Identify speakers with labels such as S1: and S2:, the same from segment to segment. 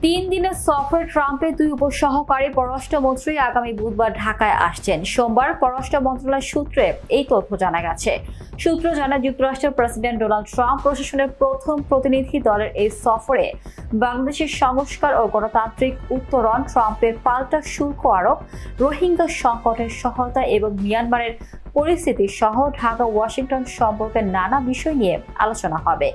S1: 3 দিনের সফরে ট্রাম্পের 2 উপসহকারী পররাষ্ট্রমন্ত্রী আগামী বুধবার ঢাকায় আসছেন। সোমবার পররাষ্ট্র মন্ত্রণালয় সূত্রে এই তথ্য জানা গেছে। সূত্র জানায়, যুক্তরাষ্ট্রের প্রেসিডেন্ট ডোনাল্ড ট্রাম্প প্রশাসনের প্রথম প্রতিনিধি দলের এই সফরে বাংলাদেশের সংস্কার ও গণতান্ত্রিক উত্তরণ, ট্রাম্পের পাল্টা শুল্ক আরোপ, রোহিঙ্গা সংকটের সহায়তা এবং মিয়ানমারের পরিস্থিতি সহ ঢাকা ওয়াশিংটন সম্পর্কে নানা বিষয় নিয়ে আলোচনা হবে।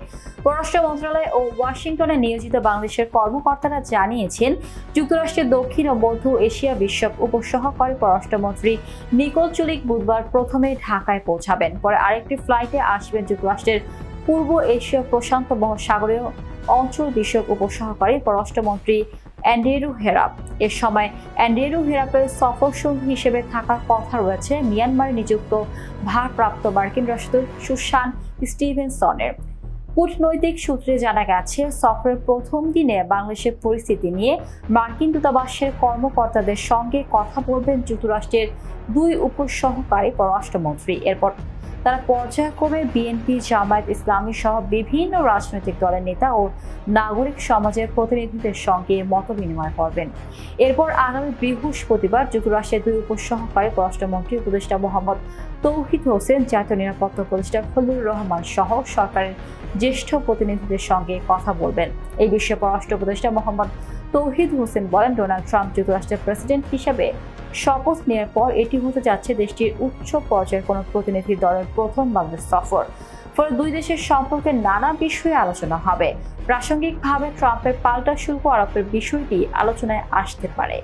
S1: পররাষ্ট্র মন্ত্রণালয় ও ওয়াশিংটনে নিয়োজিত বাংলাদেশের কর্মকর্তারা জানিয়েছেন, যুক্তরাষ্ট্রের দক্ষিণ ও মধ্য এশিয়া বিষয়ক উপসহকারী পররাষ্ট্রমন্ত্রী নিকোল চুলিক বুধবার প্রথমে ঢাকায় পৌঁছাবেন। পরে আরেকটি ফ্লাইটে আসবেন যুক্তরাষ্ট্রের পূর্ব এশিয়া প্রশান্ত মহাসাগরীয় অঞ্চল বিষয়ক উপসহকারী পররাষ্ট্রমন্ত্রী অ্যান্ড্রিউ হেরাপ। এর সময় অ্যান্ড্রিউ হেরাপের সফরসঙ্গী হিসেবে থাকার কথা রয়েছে মিয়ানমারে নিযুক্ত ভারপ্রাপ্ত মার্কিন রাষ্ট্রদূত সুশান স্টিভেনসনের। কূটনৈতিক সূত্রে জানা গেছে, সফরের প্রথম দিনে বাংলাদেশের পরিস্থিতি নিয়ে মার্কিন দূতাবাসের কর্মকর্তাদের সঙ্গে কথা বলবেন যুক্তরাষ্ট্রের 2 উপসহকারী পররাষ্ট্রমন্ত্রী। এরপর তারা পর্যায়ক্রমে বিএনপি, জামায়াত ইসলামী সহ বিভিন্ন রাজনৈতিক দলের নেতা ও নাগরিক সমাজের প্রতিনিধিদের সঙ্গে মতবিনিময় করবেন। এরপর আগামী বৃহস্পতিবার যুক্তরাষ্ট্রের 2 উপসহকারী পররাষ্ট্রমন্ত্রী উপদেষ্টা মোহাম্মদ তৌহিদ হোসেন, জাতীয় নিরাপত্তা উপদেষ্টা খলিলুর রহমান সহ সরকারের জ্যেষ্ঠ প্রতিনিধিদের সঙ্গে কথা বলবেন। এই বিষয়ে পররাষ্ট্র উপদেষ্টা মোহাম্মদ তৌহিদ হোসেন বলেন, ডোনাল্ড ট্রাম্প যুক্তরাষ্ট্রের প্রেসিডেন্ট হিসেবে শপথ নেওয়ার পর এটি হতে যাচ্ছে দেশটির উচ্চ পর্যায়ের কোনো প্রতিনিধি দলের প্রথম বাংলাদেশ সফর। ফলে 2 দেশের সম্পর্কে নানা বিষয়ে আলোচনা হবে। প্রাসঙ্গিকভাবে ট্রাম্পের পাল্টা শুল্ক আরোপের বিষয়টি আলোচনায় আসতে পারে।